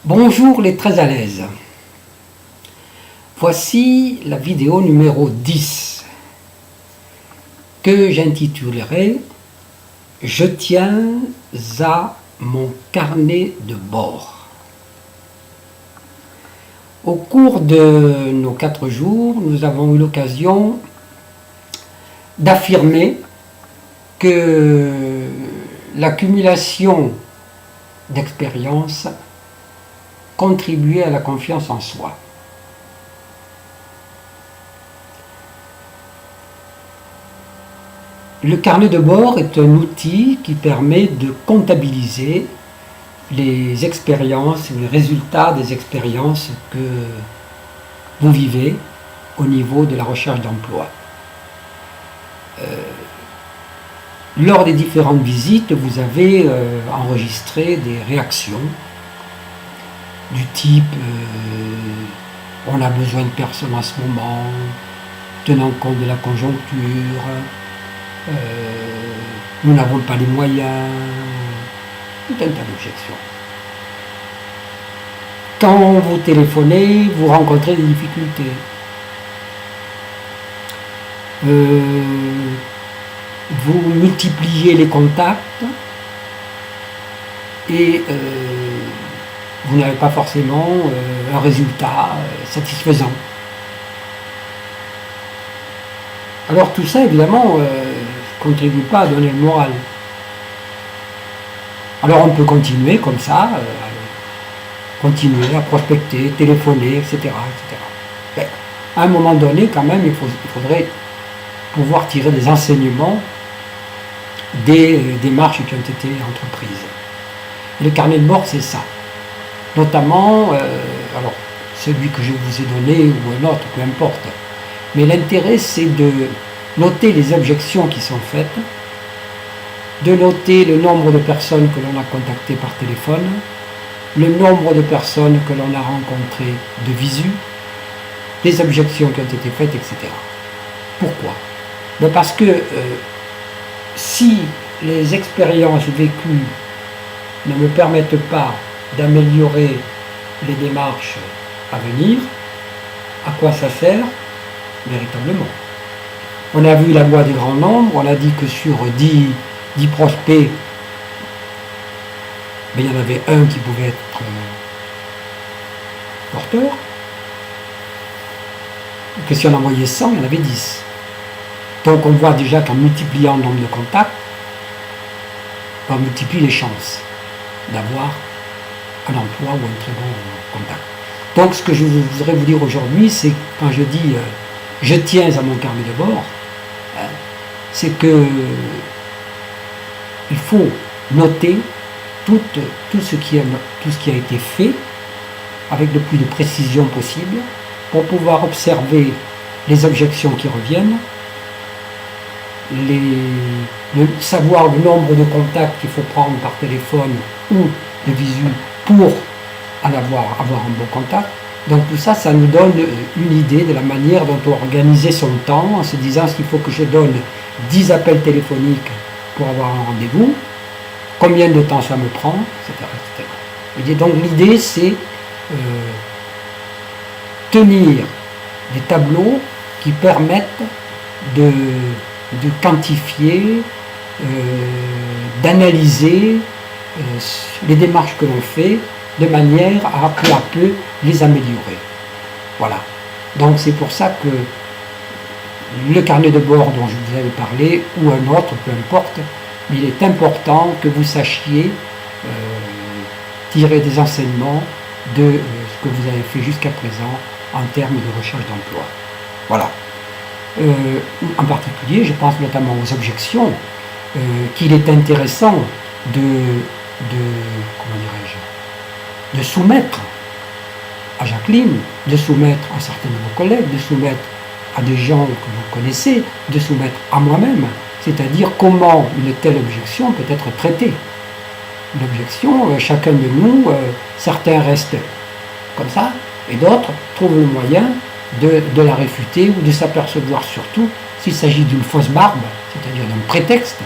Bonjour les très à l'aise. Voici la vidéo numéro 10 que j'intitulerai « Je tiens à mon carnet de bord ». Au cours de nos 4 jours, nous avons eu l'occasion d'affirmer que l'accumulation d'expériences contribuer à la confiance en soi. Le carnet de bord est un outil qui permet de comptabiliser les expériences, les résultats des expériences que vous vivez au niveau de la recherche d'emploi. Lors des différentes visites, vous avez enregistré des réactions du type on a besoin de personnes en ce moment, tenant compte de la conjoncture, nous n'avons pas les moyens, tout un tas d'objections. Quand vous téléphonez, vous rencontrez des difficultés. Vous multipliez les contacts et vous n'avez pas forcément un résultat satisfaisant. Alors tout ça, évidemment, ne contribue pas à donner le moral. Alors on peut continuer comme ça, continuer à prospecter, téléphoner, etc. etc. Mais à un moment donné, quand même, il faudrait pouvoir tirer des enseignements des démarches qui ont été entreprises. Et le carnet de bord, c'est ça. Notamment, alors celui que je vous ai donné ou un autre, peu importe. Mais l'intérêt, c'est de noter les objections qui sont faites, de noter le nombre de personnes que l'on a contactées par téléphone, le nombre de personnes que l'on a rencontrées de visu, les objections qui ont été faites, etc. Pourquoi? Parce que si les expériences vécues ne me permettent pas d'améliorer les démarches à venir, à quoi ça sert véritablement? On a vu la loi des grands nombres, on a dit que sur 10 prospects, il y en avait un qui pouvait être porteur, que si on envoyait 100, il y en avait 10. Donc on voit déjà qu'en multipliant le nombre de contacts, on multiplie les chances d'avoir un emploi ou un très bon contact. Donc ce que je voudrais vous dire aujourd'hui, c'est quand je dis je tiens à mon carnet de bord, c'est que il faut noter tout ce qui a été fait avec le plus de précision possible pour pouvoir observer les objections qui reviennent, savoir le nombre de contacts qu'il faut prendre par téléphone ou de visu pour avoir un bon contact. Donc tout ça, ça nous donne une idée de la manière dont on organisait son temps, en se disant qu'il faut que je donne 10 appels téléphoniques pour avoir un rendez-vous, combien de temps ça me prend, etc. etc. Et donc l'idée, c'est tenir des tableaux qui permettent de quantifier, d'analyser les démarches que l'on fait de manière à peu les améliorer. Voilà. Donc c'est pour ça que le carnet de bord dont je vous avais parlé, ou un autre, peu importe, il est important que vous sachiez tirer des enseignements de ce que vous avez fait jusqu'à présent en termes de recherche d'emploi. Voilà. En particulier, je pense notamment aux objections, qu'il est intéressant de soumettre à Jacqueline, de soumettre à certains de vos collègues, de soumettre à des gens que vous connaissez, de soumettre à moi-même, c'est-à-dire comment une telle objection peut être traitée. L'objection, chacun de nous, certains restent comme ça, et d'autres trouvent le moyen de la réfuter ou de s'apercevoir surtout s'il s'agit d'une fausse barbe, c'est-à-dire d'un prétexte,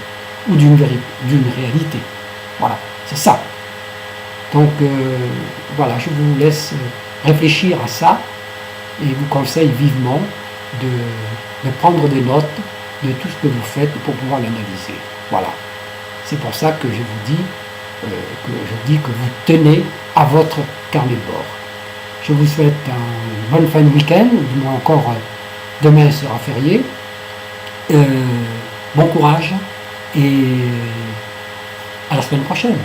ou d'une réalité. Voilà, c'est ça. Donc voilà, je vous laisse réfléchir à ça et vous conseille vivement de prendre des notes de tout ce que vous faites pour pouvoir l'analyser. Voilà. C'est pour ça que je vous dis que vous tenez à votre carnet de bord. Je vous souhaite une bonne fin de week-end, du moins encore demain sera férié. Bon courage et à la semaine prochaine.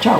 Ciao.